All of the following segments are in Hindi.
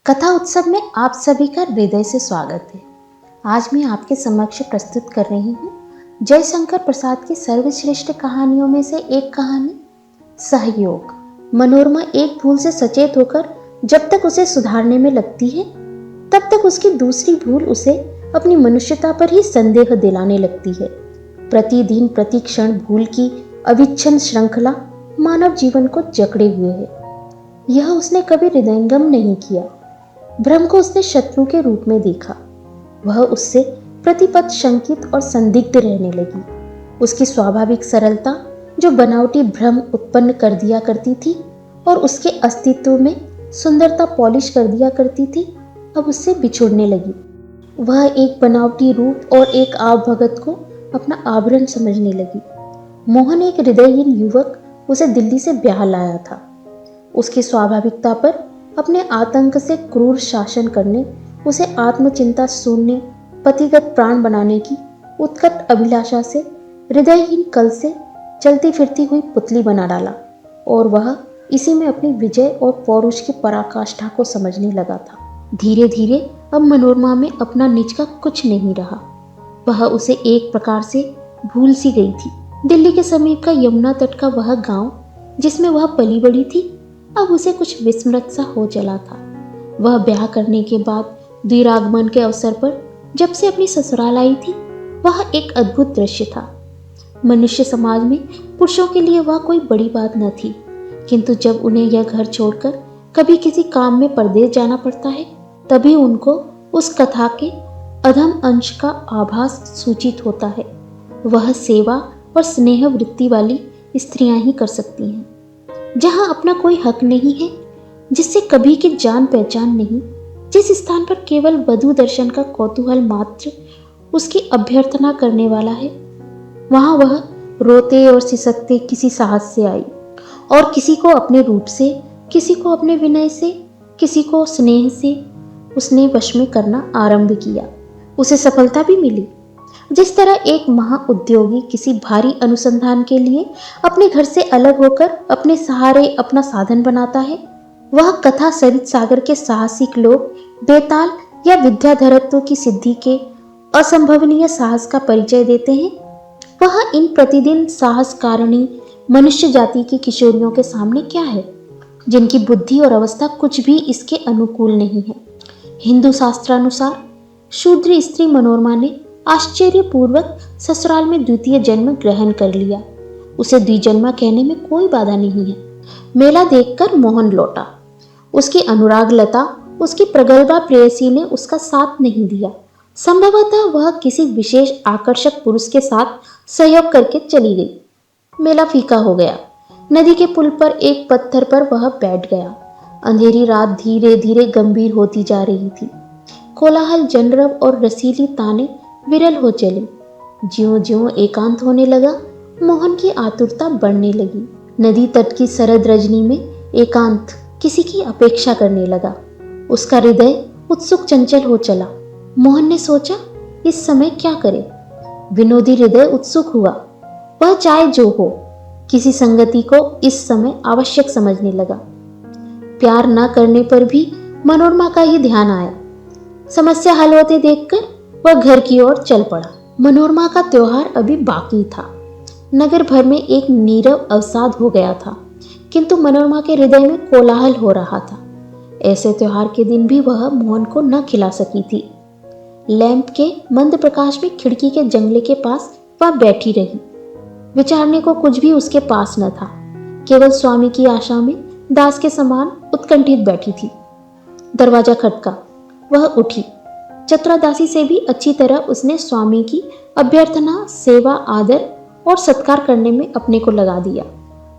कथा उत्सव में आप सभी का हृदय से स्वागत है। आज मैं आपके समक्ष प्रस्तुत कर रही हूँ जयशंकर प्रसाद की सर्वश्रेष्ठ कहानियों में से एक कहानी सहयोग। मनोरमा एक भूल से सचेत होकर जब तक उसे सुधारने में लगती है तब तक उसकी दूसरी भूल उसे अपनी मनुष्यता पर ही संदेह दिलाने लगती है। प्रतिदिन प्रतिक्षण भूल की अविच्छिन्न श्रृंखला मानव जीवन को जकड़े हुए है। यह उसने कभी हृदयंगम नहीं किया। भ्रम को उसने शत्रु के रूप में देखा। वह उससे प्रतिपद शंकित और संदिग्ध रहने लगी। उसकी स्वाभाविक सरलता जो बनावटी भ्रम उत्पन्न कर दिया करती थी और उसके अस्तित्व में सुंदरता पॉलिश कर दिया करती थी, अब उससे बिछुड़ने लगी। वह एक बनावटी रूप और एक आवभगत को अपना आभरण समझने लगी। मोहन एक हृदयहीन युवक उसे दिल्ली से ब्याह लाया था। उसकी स्वाभाविकता पर अपने आतंक से क्रूर शासन करने, उसे आत्मचिंता शून्य पतिगत प्राण बनाने की उत्कट अभिलाषा से हृदयहीन कल से चलती फिरती हुई पुतली बना डाला और वह इसी में अपनी विजय और पौरुष की पराकाष्ठा को समझने लगा था। धीरे धीरे अब मनोरमा में अपना निज का कुछ नहीं रहा। वह उसे एक प्रकार से भूल सी गई थी। दिल्ली के समीप का यमुना तट का वह गांव जिसमें वह पली बड़ी थी, अब उसे कुछ विस्मृत सा हो चला था। वह ब्याह करने के बाद द्विरागमन के अवसर पर जब से अपनी ससुराल आई थी, वह एक अद्भुत दृश्य था। मनुष्य समाज में पुरुषों के लिए वह कोई बड़ी बात न थी, किंतु जब उन्हें यह घर छोड़कर कभी किसी काम में परदेश जाना पड़ता है, तभी उनको उस कथा के अधम अंश का आभास सूचित होता है। वह सेवा और स्नेह वृत्ति वाली स्त्रियां ही कर सकती हैं। जहां अपना कोई हक नहीं है, जिससे कभी की जान पहचान नहीं, जिस स्थान पर केवल वधु दर्शन का कौतूहल मात्र उसकी अभ्यर्थना करने वाला है, वहां वह रोते और सिसकते किसी साहस से आई और किसी को अपने रूप से, किसी को अपने विनय से, किसी को स्नेह से उसने वश में करना आरंभ किया। उसे सफलता भी मिली। जिस तरह एक महाउद्योगी किसी भारी अनुसंधान के लिए अपने घर से अलग होकर अपने सहारे अपना साधन बनाता है, वह कथा सरित सागर के साहसिक लोग बेताल या विद्याधरत्व की सिद्धि के असंभवनीय साहस का परिचय देते हैं। वह इन प्रतिदिन साहस कारिणी मनुष्य जाति की किशोरियों के सामने क्या है, जिनकी बुद्धि और अवस्था कुछ भी इसके अनुकूल नहीं है। हिंदू शास्त्रानुसार शूद्र स्त्री मनोरमा ने आश्चर्यपूर्वक ससुराल में द्वितीय जन्म ग्रहण कर लिया। उसे द्विजन्मा कहने में कोई बाधा नहीं है। मेला देखकर मोहन लौटा। उसकी अनुराग लता, उसकी प्रगल्भा प्रेयसी ने उसका साथ नहीं दिया। संभवतः वह किसी विशेष आकर्षक पुरुष के साथ सहयोग करके चली गई। मेला फीका हो गया। नदी के पुल पर एक पत्थर पर वह बैठ गया। अंधेरी रात धीरे धीरे गंभीर होती जा रही थी। कोलाहल, जनरब और रसीली ताने विरल हो चली। ज्यों ज्यों एकांत होने लगा, मोहन की आतुरता बढ़ने लगी। नदी तट की शरद रजनी में एकांत किसी की अपेक्षा करने लगा। उसका हृदय उत्सुक चंचल हो चला। मोहन ने सोचा, इस समय क्या करे। विनोदी हृदय उत्सुक हुआ। वह चाहे जो हो, किसी संगति को इस समय आवश्यक समझने लगा। प्यार न करने पर भी मनोरमा का ही ध्यान आया। समस्या हल होते देखकर वह घर की ओर चल पड़ा। मनोरमा का त्योहार अभी बाकी था। नगर भर में एक नीरव अवसाद हो गया था, किंतु मनोरमा के हृदय में कोलाहल हो रहा था। ऐसे त्योहार के दिन भी वह मोहन को न खिला सकी थी। लैंप के मंद प्रकाश में खिड़की के जंगले के पास वह बैठी रही। विचारने को कुछ भी उसके पास न था, केवल स्वामी की आशा में दास के समान उत्कंठित बैठी थी। दरवाजा खटका। वह उठी। चतुरादासी से भी अच्छी तरह उसने स्वामी की अभ्यर्थना, सेवा, आदर और सत्कार करने में अपने को लगा दिया।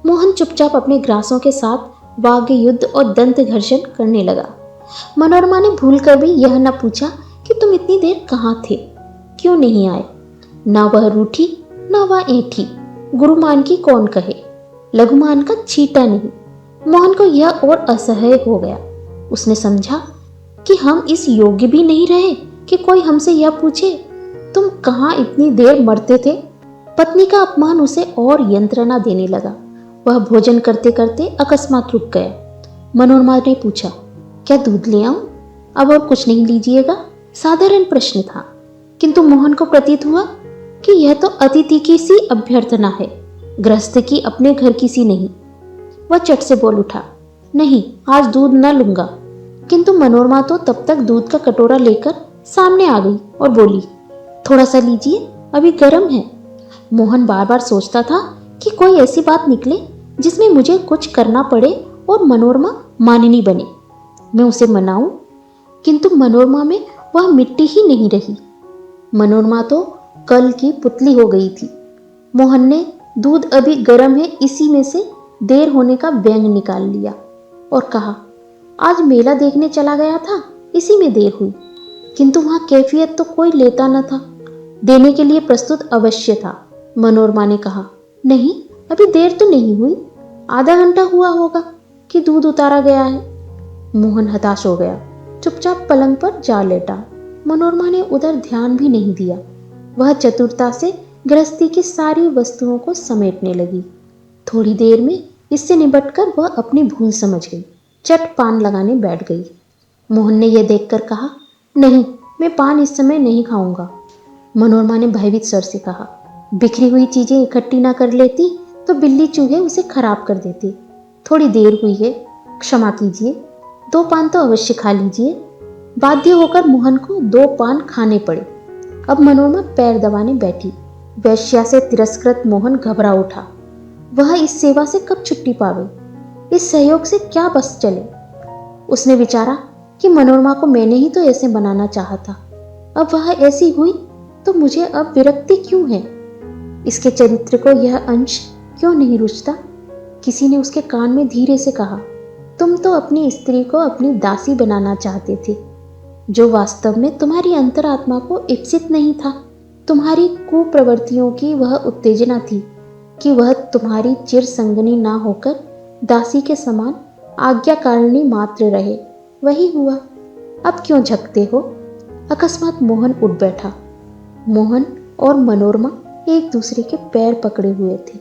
मोहन चुपचाप अपने ग्रासों के साथ वाग्य युद्ध और दंत घर्षण करने लगा। मनोरमा ने भूल कर भी यह न पूछा कि तुम इतनी देर कहाँ थे, क्यों नहीं आए। न वह रूठी, न वह ऐंठी। गुरुमान की कौन कहे, लघुमान का छीटा नहीं। मोहन को यह और असह्य हो गया। उसने समझा कि हम इस योग्य भी नहीं रहे कि कोई हमसे यह पूछे, तुम कहाँ इतनी देर मरते थे। पत्नी का अपमान उसे और यंत्रणा देने लगा। वह भोजन करते करते अकस्मात रुक गया। मनोरमा ने पूछा, क्या दूध ले आऊं? अब और कुछ नहीं लीजिएगा? साधारण प्रश्न था, किंतु मोहन को प्रतीत हुआ कि यह तो अतिथि की सी अभ्यर्थना है, गृहस्थ की अपने घर की सी नहीं। वह चट से बोल उठा, नहीं, आज दूध न लूंगा। किंतु मनोरमा तो तब तक दूध का कटोरा लेकर सामने आ गई और बोली, थोड़ा सा लीजिए, अभी गर्म है। मोहन बार बार सोचता था कि कोई ऐसी बात निकले जिसमें मुझे कुछ करना पड़े और मनोरमा माननी बने, मैं उसे मनाऊं। किंतु मनोरमा में वह मिट्टी ही नहीं रही। मनोरमा तो कल की पुतली हो गई थी। मोहन ने दूध अभी गर्म है इसी में से देर होने का व्यंग निकाल लिया और कहा, आज मेला देखने चला गया था, इसी में देर हुई। किंतु वहां कैफियत तो कोई लेता न था, देने के लिए प्रस्तुत अवश्य था। मनोरमा ने कहा, नहीं, अभी देर तो नहीं हुई, आधा घंटा हुआ होगा कि दूध उतारा गया है। मोहन हताश हो गया, चुपचाप पलंग पर जा लेटा। मनोरमा ने उधर ध्यान भी नहीं दिया। वह चतुरता से गृहस्थी की सारी वस्तुओं को समेटने लगी। थोड़ी देर में इससे निपटकर वह अपनी भूल समझ गई, चट पान लगाने बैठ गई। मोहन ने यह देखकर कहा, नहीं, मैं पान इस समय नहीं खाऊंगा। मनोरमा ने भयभीत स्वर से कहा, बिखरी हुई चीजें इकट्ठी ना कर लेती तो बिल्ली चूहे उसे खराब कर देती। थोड़ी देर हुई है, क्षमा कीजिए, 2 पान तो अवश्य खा लीजिए। बाध्य होकर मोहन को 2 पान खाने पड़े। अब मनोरमा पैर दबाने बैठी। वैश्या से तिरस्कृत मोहन घबरा उठा। वह इस सेवा से कब छुट्टी पावे, इस सहयोग से क्या बस चले। उसने विचारा कि मनोरमा को मैंने ही तो ऐसे बनाना चाहा था, अब वह ऐसी हुई तो मुझे अब विरक्ति क्यों है। इसके चरित्र को यह अंश क्यों नहीं रुचता। किसी ने उसके कान में धीरे से कहा, तुम तो अपनी स्त्री को अपनी दासी बनाना चाहते थे, जो वास्तव में तुम्हारी अंतरात्मा को इप्सित नहीं था। तुम्हारी कुप्रवृत्तियों की वह उत्तेजना थी कि वह तुम्हारी चिर संगनी ना होकर दासी के समान आज्ञाकारिणी मात्र रहे। वही हुआ, अब क्यों झकते हो। अकस्मात मोहन उठ बैठा। मोहन और मनोरमा एक दूसरे के पैर पकड़े हुए थे।